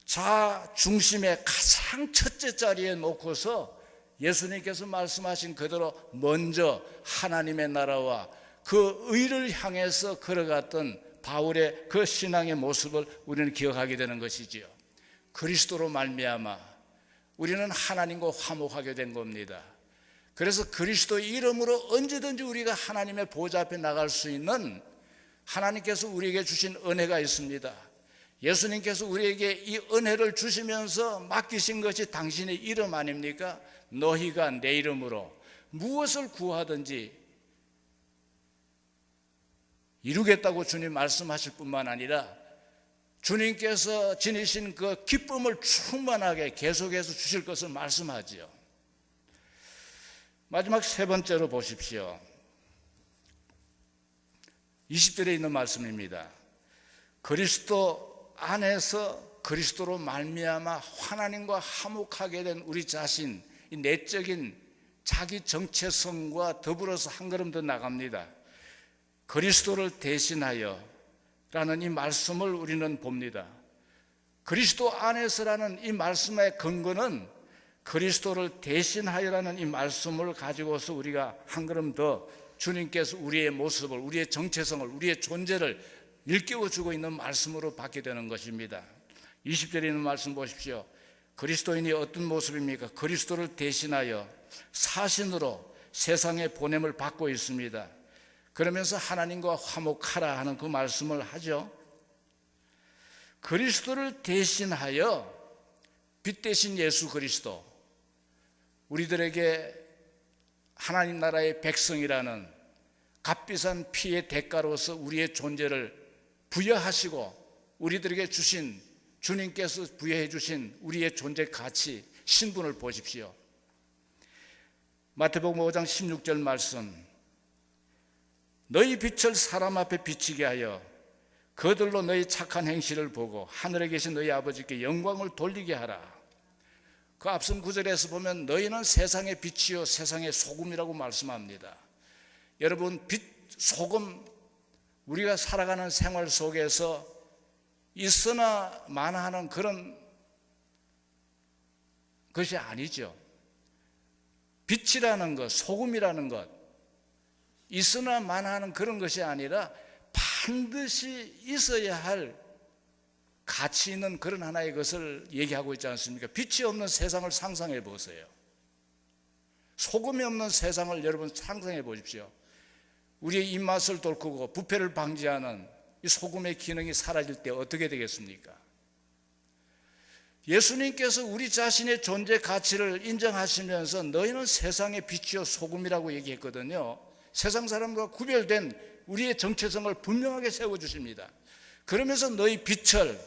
자 중심의 가장 첫째 자리에 놓고서 예수님께서 말씀하신 그대로 먼저 하나님의 나라와 그 의를 향해서 걸어갔던 바울의 그 신앙의 모습을 우리는 기억하게 되는 것이지요. 그리스도로 말미암아 우리는 하나님과 화목하게 된 겁니다. 그래서 그리스도의 이름으로 언제든지 우리가 하나님의 보좌 앞에 나갈 수 있는 하나님께서 우리에게 주신 은혜가 있습니다. 예수님께서 우리에게 이 은혜를 주시면서 맡기신 것이 당신의 이름 아닙니까? 너희가 내 이름으로 무엇을 구하든지 이루겠다고 주님 말씀하실 뿐만 아니라 주님께서 지니신 그 기쁨을 충만하게 계속해서 주실 것을 말씀하지요. 마지막 세 번째로 보십시오. 20절에 있는 말씀입니다. 그리스도 안에서 그리스도로 말미암아 하나님과 화목하게 된 우리 자신, 이 내적인 자기 정체성과 더불어서 한 걸음 더 나갑니다. 그리스도를 대신하여 라는 이 말씀을 우리는 봅니다. 그리스도 안에서라는 이 말씀의 근거는 그리스도를 대신하여라는 이 말씀을 가지고서 우리가 한 걸음 더 주님께서 우리의 모습을, 우리의 정체성을, 우리의 존재를 일깨워주고 있는 말씀으로 받게 되는 것입니다. 20절에 있는 말씀 보십시오. 그리스도인이 어떤 모습입니까? 그리스도를 대신하여 사신으로 세상에 보냄을 받고 있습니다. 그러면서 하나님과 화목하라 하는 그 말씀을 하죠. 그리스도를 대신하여 빛 대신 예수 그리스도, 우리들에게 하나님 나라의 백성이라는 값비싼 피의 대가로서 우리의 존재를 부여하시고 우리들에게 주신, 주님께서 부여해 주신 우리의 존재 가치, 신분을 보십시오. 마태복음 5장 16절 말씀, 너희 빛을 사람 앞에 비치게 하여 그들로 너희 착한 행실을 보고 하늘에 계신 너희 아버지께 영광을 돌리게 하라. 그 앞선 구절에서 보면 너희는 세상의 빛이요 세상의 소금이라고 말씀합니다. 여러분, 빛, 소금, 우리가 살아가는 생활 속에서 있으나 마나하는 그런 것이 아니죠. 빛이라는 것, 소금이라는 것, 있으나 마나하는 그런 것이 아니라 반드시 있어야 할 가치 있는 그런 하나의 것을 얘기하고 있지 않습니까? 빛이 없는 세상을 상상해 보세요. 소금이 없는 세상을 여러분 상상해 보십시오. 우리의 입맛을 돋구고 부패를 방지하는 이 소금의 기능이 사라질 때 어떻게 되겠습니까? 예수님께서 우리 자신의 존재 가치를 인정하시면서 너희는 세상의 빛이요 소금이라고 얘기했거든요. 세상 사람과 구별된 우리의 정체성을 분명하게 세워주십니다. 그러면서 너희 빛을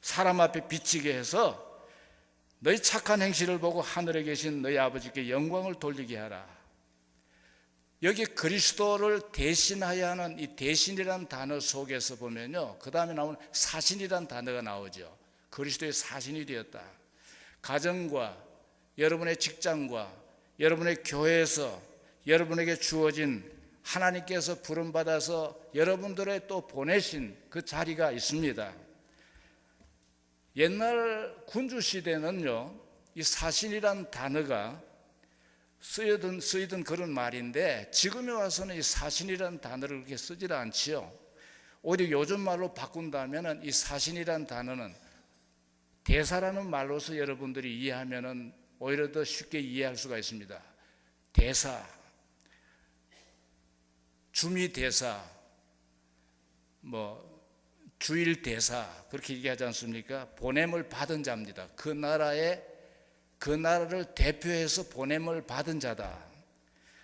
사람 앞에 비치게 해서 너희 착한 행실을 보고 하늘에 계신 너희 아버지께 영광을 돌리게 하라. 여기 그리스도를 대신하여 하는 이 대신이라는 단어 속에서 보면요, 그 다음에 나오는 사신이라는 단어가 나오죠. 그리스도의 사신이 되었다. 가정과 여러분의 직장과 여러분의 교회에서 여러분에게 주어진 하나님께서 부름받아서 여러분들의 또 보내신 그 자리가 있습니다. 옛날 군주 시대는요, 이 사신이란 단어가 쓰이던 그런 말인데 지금에 와서는 이 사신이란 단어를 그렇게 쓰질 않지요. 오히려 요즘 말로 바꾼다면 이 사신이란 단어는 대사라는 말로서 여러분들이 이해하면 오히려 더 쉽게 이해할 수가 있습니다. 대사, 주미 대사, 주일 대사, 그렇게 얘기하지 않습니까? 보냄을 받은 자입니다. 그 나라를 대표해서 보냄을 받은 자다.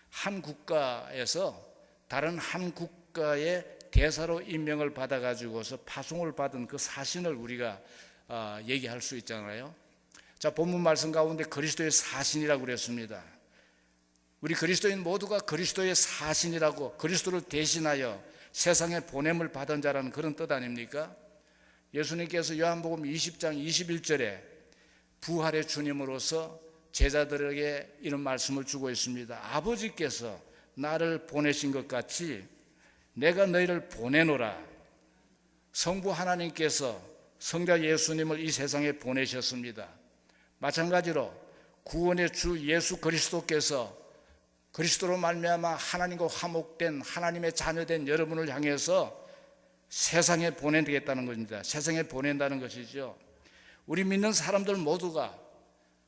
한 국가에서 다른 한 국가의 대사로 임명을 받아가지고서 파송을 받은 그 사신을 우리가 얘기할 수 있잖아요. 자, 본문 말씀 가운데 그리스도의 사신이라고 그랬습니다. 우리 그리스도인 모두가 그리스도의 사신이라고, 그리스도를 대신하여 세상에 보냄을 받은 자라는 그런 뜻 아닙니까? 예수님께서 요한복음 20장 21절에 부활의 주님으로서 제자들에게 이런 말씀을 주고 있습니다. 아버지께서 나를 보내신 것 같이 내가 너희를 보내노라. 성부 하나님께서 성자 예수님을 이 세상에 보내셨습니다. 마찬가지로 구원의 주 예수 그리스도께서 그리스도로 말미암아 하나님과 화목된 하나님의 자녀된 여러분을 향해서 세상에 보내겠다는 겁니다. 세상에 보낸다는 것이죠. 우리 믿는 사람들 모두가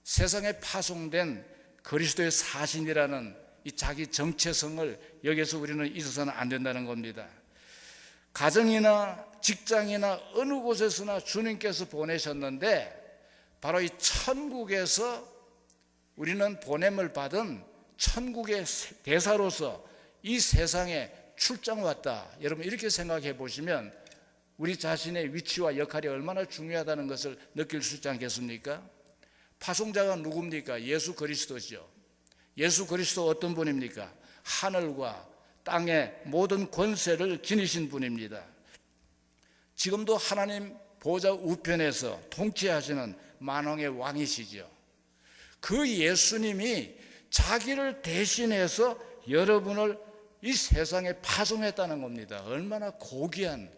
세상에 파송된 그리스도의 사신이라는 이 자기 정체성을 여기서 우리는 잊어서는 안 된다는 겁니다. 가정이나 직장이나 어느 곳에서나 주님께서 보내셨는데 바로 이 천국에서 우리는 보냄을 받은 천국의 대사로서 이 세상에 출장 왔다. 여러분 이렇게 생각해 보시면 우리 자신의 위치와 역할이 얼마나 중요하다는 것을 느낄 수 있지 않겠습니까? 파송자가 누굽니까? 예수 그리스도죠. 예수 그리스도 어떤 분입니까? 하늘과 땅의 모든 권세를 지니신 분입니다. 지금도 하나님 보좌 우편에서 통치하시는 만왕의 왕이시죠. 그 예수님이 자기를 대신해서 여러분을 이 세상에 파송했다는 겁니다. 얼마나 고귀한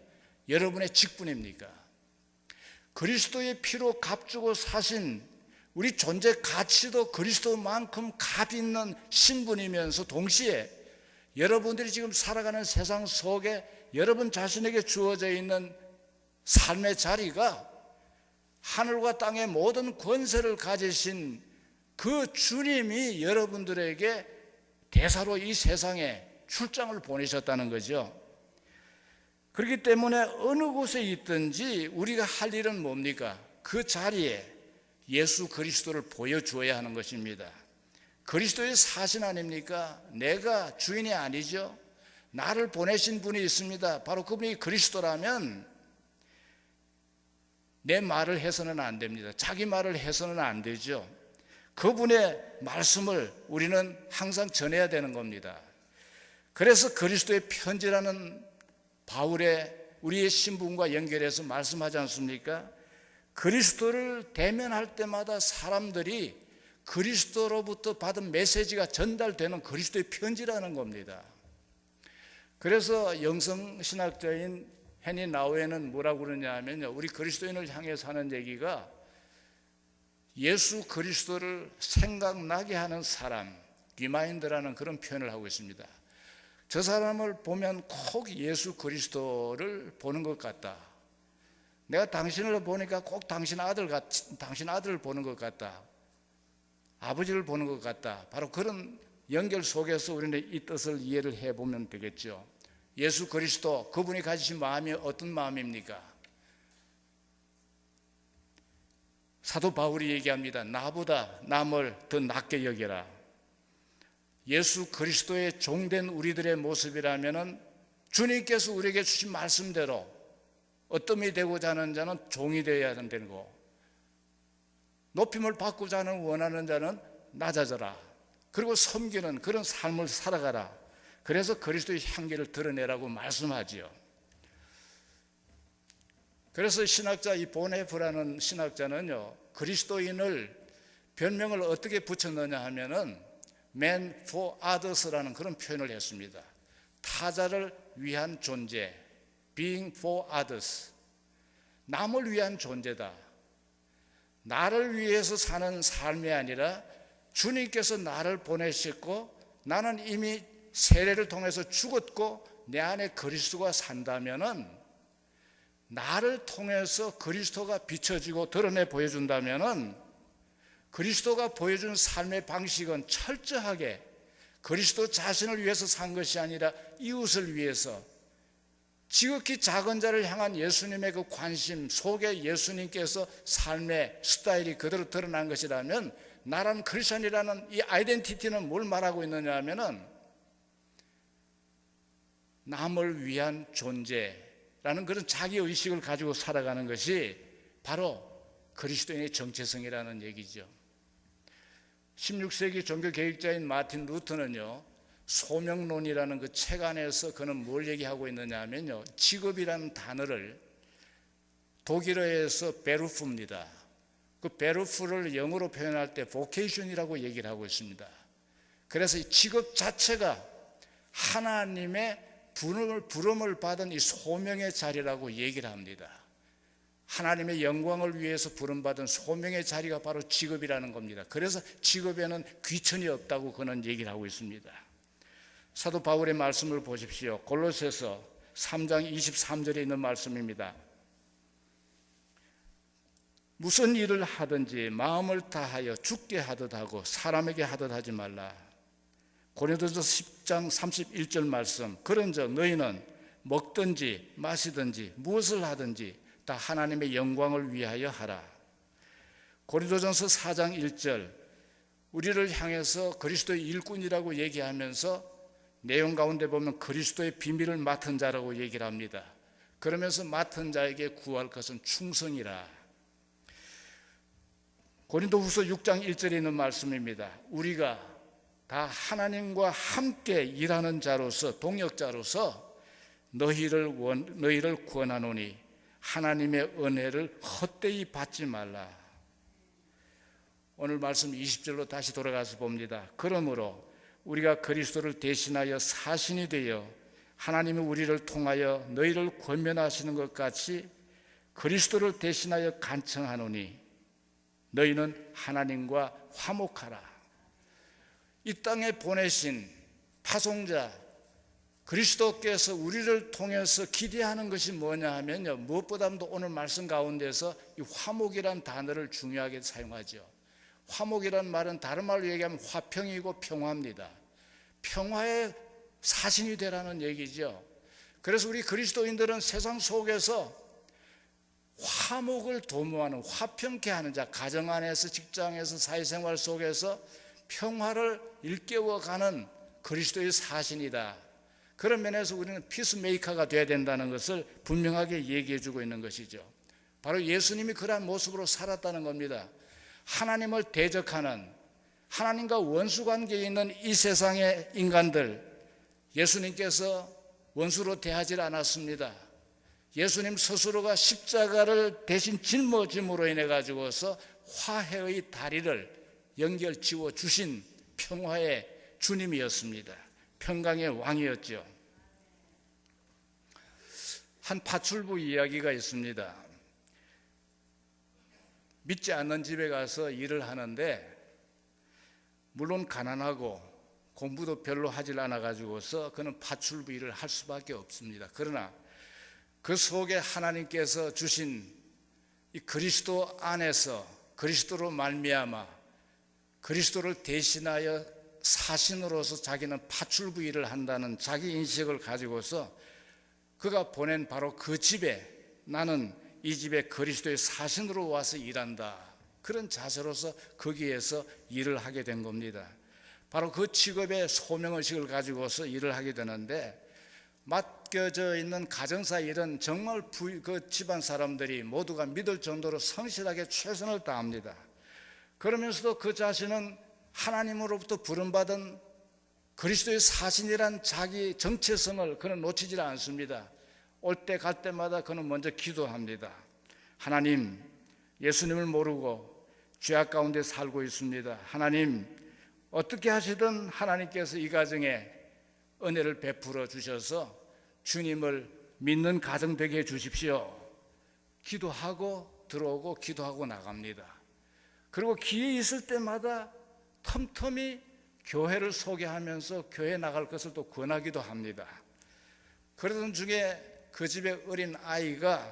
여러분의 직분입니까? 그리스도의 피로 값주고 사신 우리 존재 가치도 그리스도만큼 값 있는 신분이면서 동시에 여러분들이 지금 살아가는 세상 속에 여러분 자신에게 주어져 있는 삶의 자리가 하늘과 땅의 모든 권세를 가지신 그 주님이 여러분들에게 대사로 이 세상에 출장을 보내셨다는 거죠. 그렇기 때문에 어느 곳에 있든지 우리가 할 일은 뭡니까? 그 자리에 예수 그리스도를 보여주어야 하는 것입니다. 그리스도의 사신 아닙니까? 내가 주인이 아니죠. 나를 보내신 분이 있습니다. 바로 그분이 그리스도라면 내 말을 해서는 안 됩니다. 자기 말을 해서는 안 되죠. 그분의 말씀을 우리는 항상 전해야 되는 겁니다. 그래서 그리스도의 편지라는 바울의 우리의 신분과 연결해서 말씀하지 않습니까? 그리스도를 대면할 때마다 사람들이 그리스도로부터 받은 메시지가 전달되는 그리스도의 편지라는 겁니다. 그래서 영성신학자인 헤니 나우에는 뭐라고 그러냐 하면요, 우리 그리스도인을 향해서 하는 얘기가 예수 그리스도를 생각나게 하는 사람, 리마인드라는 그런 표현을 하고 있습니다. 저 사람을 보면 꼭 예수 그리스도를 보는 것 같다. 내가 당신을 보니까 꼭 당신 아들을 보는 것 같다. 아버지를 보는 것 같다. 바로 그런 연결 속에서 우리는 이 뜻을 이해를 해보면 되겠죠. 예수 그리스도, 그분이 가지신 마음이 어떤 마음입니까? 사도 바울이 얘기합니다. 나보다 남을 더 낫게 여겨라. 예수 그리스도의 종된 우리들의 모습이라면 주님께서 우리에게 주신 말씀대로 어떠함이 되고자 하는 자는 종이 되어야 되는 거, 높임을 받고자 하는 원하는 자는 낮아져라. 그리고 섬기는 그런 삶을 살아가라. 그래서 그리스도의 향기를 드러내라고 말씀하지요. 그래서 신학자 이 보네프라는 신학자는요, 그리스도인을 별명을 어떻게 붙였느냐 하면은 Man for others라는 그런 표현을 했습니다. 타자를 위한 존재, being for others. 남을 위한 존재다. 나를 위해서 사는 삶이 아니라 주님께서 나를 보내셨고 나는 이미 세례를 통해서 죽었고 내 안에 그리스도가 산다면은, 나를 통해서 그리스도가 비춰지고 드러내 보여준다면은, 그리스도가 보여준 삶의 방식은 철저하게 그리스도 자신을 위해서 산 것이 아니라 이웃을 위해서, 지극히 작은 자를 향한 예수님의 그 관심 속에 예수님께서 삶의 스타일이 그대로 드러난 것이라면, 나란 크리스천이라는 이 아이덴티티는 뭘 말하고 있느냐 하면은 남을 위한 존재라는 그런 자기의식을 가지고 살아가는 것이 바로 그리스도인의 정체성이라는 얘기죠. 16세기 종교개혁자인 마틴 루터는요, 소명론이라는 그 책 안에서 그는 뭘 얘기하고 있느냐 하면요, 직업이라는 단어를 독일어에서 베루프입니다. 그 베루프를 영어로 표현할 때 vocation이라고 얘기를 하고 있습니다. 그래서 이 직업 자체가 하나님의 부름을 받은 이 소명의 자리라고 얘기를 합니다. 하나님의 영광을 위해서 부름받은 소명의 자리가 바로 직업이라는 겁니다. 그래서 직업에는 귀천이 없다고 그는 얘기를 하고 있습니다. 사도 바울의 말씀을 보십시오. 골로새서 3장 23절에 있는 말씀입니다. 무슨 일을 하든지 마음을 다하여 주께 하듯 하고 사람에게 하듯 하지 말라. 고린도전서 10장 31절 말씀, 그런즉 너희는 먹든지 마시든지 무엇을 하든지 다 하나님의 영광을 위하여 하라. 고린도전서 4장 1절, 우리를 향해서 그리스도의 일꾼이라고 얘기하면서 내용 가운데 보면 그리스도의 비밀을 맡은 자라고 얘기를 합니다. 그러면서 맡은 자에게 구할 것은 충성이라. 고린도후서 6장 1절에 있는 말씀입니다. 우리가 다 하나님과 함께 일하는 자로서, 동역자로서 너희를 권하노니 하나님의 은혜를 헛되이 받지 말라. 오늘 말씀 20절로 다시 돌아가서 봅니다. 그러므로 우리가 그리스도를 대신하여 사신이 되어 하나님이 우리를 통하여 너희를 권면하시는 것 같이 그리스도를 대신하여 간청하노니 너희는 하나님과 화목하라. 이 땅에 보내신 파송자 그리스도께서 우리를 통해서 기대하는 것이 뭐냐 하면요, 무엇보다도 오늘 말씀 가운데서 이 화목이란 단어를 중요하게 사용하죠. 화목이란 말은 다른 말로 얘기하면 화평이고 평화입니다. 평화의 사신이 되라는 얘기죠. 그래서 우리 그리스도인들은 세상 속에서 화목을 도모하는, 화평케 하는 자, 가정 안에서, 직장에서, 사회생활 속에서 평화를 일깨워가는 그리스도의 사신이다. 그런 면에서 우리는 피스메이커가 되어야 된다는 것을 분명하게 얘기해 주고 있는 것이죠. 바로 예수님이 그러한 모습으로 살았다는 겁니다. 하나님을 대적하는, 하나님과 원수관계에 있는 이 세상의 인간들, 예수님께서 원수로 대하지 않았습니다. 예수님 스스로가 십자가를 대신 짊어짐으로 인해 가지고서 화해의 다리를 연결 지어 주신 평화의 주님이었습니다. 평강의 왕이었죠. 한 파출부 이야기가 있습니다. 믿지 않는 집에 가서 일을 하는데, 물론 가난하고 공부도 별로 하질 않아 가지고서 그는 파출부 일을 할 수밖에 없습니다. 그러나 그 속에 하나님께서 주신 이 그리스도 안에서, 그리스도로 말미암아 그리스도를 대신하여 사신으로서 자기는 파출부 일을 한다는 자기 인식을 가지고서 그가 보낸 바로 그 집에, 나는 이 집에 그리스도의 사신으로 와서 일한다, 그런 자세로서 거기에서 일을 하게 된 겁니다. 바로 그 직업의 소명의식을 가지고서 일을 하게 되는데, 맡겨져 있는 가정사 일은 정말 그 집안 사람들이 모두가 믿을 정도로 성실하게 최선을 다합니다. 그러면서도 그 자신은 하나님으로부터 부름받은 그리스도의 사신이란 자기 정체성을 그는 놓치지 않습니다. 올 때 갈 때마다 그는 먼저 기도합니다. 하나님, 예수님을 모르고 죄악 가운데 살고 있습니다. 하나님, 어떻게 하시든 하나님께서 이 가정에 은혜를 베풀어 주셔서 주님을 믿는 가정 되게 해 주십시오. 기도하고 들어오고 기도하고 나갑니다. 그리고 기회 있을 때마다 틈틈이 교회를 소개하면서 교회 나갈 것을 또 권하기도 합니다. 그러던 중에 그 집의 어린 아이가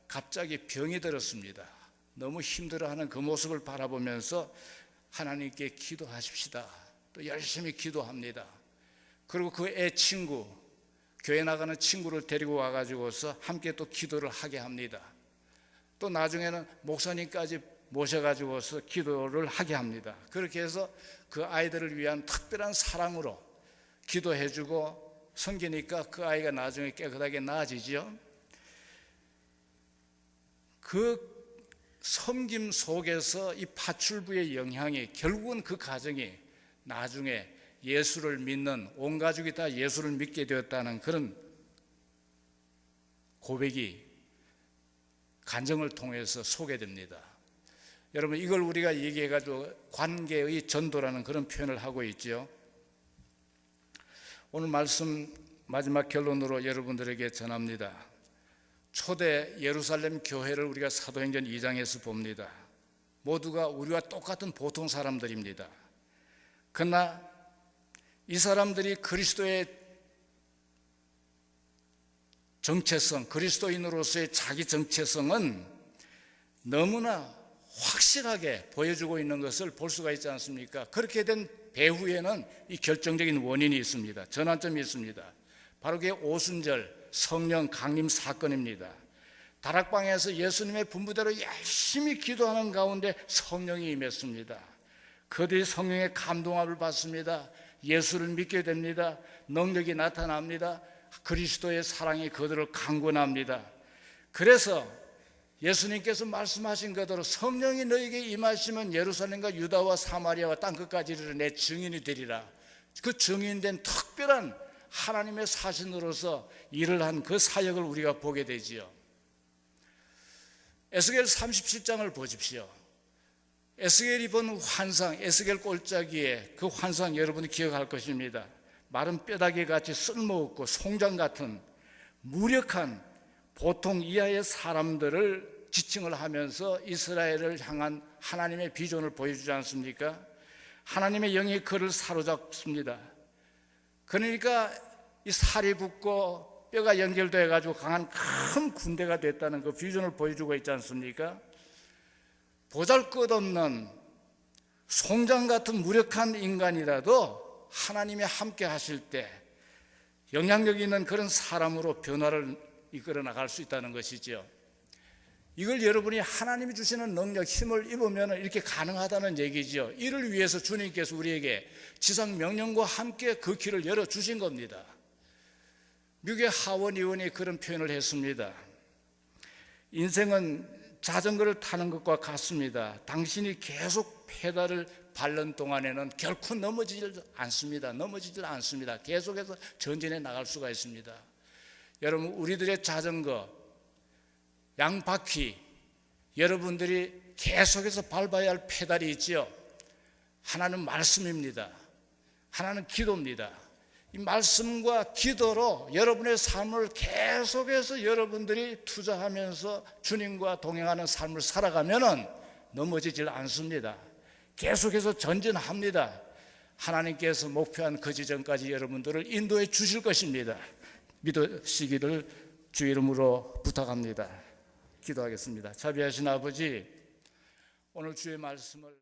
갑자기 병이 들었습니다. 너무 힘들어하는 그 모습을 바라보면서 하나님께 기도하십시다. 또 열심히 기도합니다. 그리고 그 애 친구, 교회 나가는 친구를 데리고 와가지고서 함께 또 기도를 하게 합니다. 또 나중에는 목사님까지 모셔가지고서 기도를 하게 합니다. 그렇게 해서 그 아이들을 위한 특별한 사랑으로 기도해주고 섬기니까 그 아이가 나중에 깨끗하게 나아지죠. 그 섬김 속에서 이 파출부의 영향이, 결국은 그 가정이 나중에 예수를 믿는, 온 가족이 다 예수를 믿게 되었다는 그런 고백이 간증을 통해서 소개됩니다. 여러분, 이걸 우리가 얘기해가지고 관계의 전도라는 그런 표현을 하고 있죠. 오늘 말씀 마지막 결론으로 여러분들에게 전합니다. 초대 예루살렘 교회를 우리가 사도행전 2장에서 봅니다. 모두가 우리와 똑같은 보통 사람들입니다. 그러나 이 사람들이 그리스도의 정체성, 그리스도인으로서의 자기 정체성은 너무나 확실하게 보여주고 있는 것을 볼 수가 있지 않습니까? 그렇게 된 배후에는 이 결정적인 원인이 있습니다. 전환점이 있습니다. 바로 그게 오순절 성령 강림 사건입니다. 다락방에서 예수님의 분부대로 열심히 기도하는 가운데 성령이 임했습니다. 그들이 성령의 감동함을 받습니다. 예수를 믿게 됩니다. 능력이 나타납니다. 그리스도의 사랑이 그들을 강권합니다. 그래서 예수님께서 말씀하신 그대로 성령이 너에게 임하시면 예루살렘과 유다와 사마리아와 땅끝까지 이르러 내 증인이 되리라. 그 증인된 특별한 하나님의 사신으로서 일을 한 그 사역을 우리가 보게 되지요. 에스겔 37장을 보십시오. 에스겔이 본 환상, 에스겔 꼴짜기에 그 환상 여러분이 기억할 것입니다. 마른 뼈다귀 같이 쓸모없고 송장 같은 무력한 보통 이하의 사람들을 지칭을 하면서 이스라엘을 향한 하나님의 비전을 보여주지 않습니까? 하나님의 영이 그를 사로잡습니다. 그러니까 이 살이 붙고 뼈가 연결되어 가지고 강한 큰 군대가 됐다는 그 비전을 보여주고 있지 않습니까? 보잘것없는 송장 같은 무력한 인간이라도 하나님이 함께 하실 때 영향력 있는 그런 사람으로 변화를 이끌어 나갈 수 있다는 것이죠. 이걸 여러분이 하나님이 주시는 능력, 힘을 입으면 이렇게 가능하다는 얘기죠. 이를 위해서 주님께서 우리에게 지상 명령과 함께 그 길을 열어주신 겁니다. 미국의 하원 의원이 그런 표현을 했습니다. 인생은 자전거를 타는 것과 같습니다. 당신이 계속 페달을 밟는 동안에는 결코 넘어지질 않습니다. 계속해서 전진해 나갈 수가 있습니다. 여러분, 우리들의 자전거 양바퀴, 여러분들이 계속해서 밟아야 할 페달이 있지요. 하나는 말씀입니다. 하나는 기도입니다. 이 말씀과 기도로 여러분의 삶을 계속해서 여러분들이 투자하면서 주님과 동행하는 삶을 살아가면은 넘어지질 않습니다. 계속해서 전진합니다. 하나님께서 목표한 그 지점까지 여러분들을 인도해 주실 것입니다. 믿으시기를 주 이름으로 부탁합니다. 기도하겠습니다. 자비하신 아버지, 오늘 주의 말씀을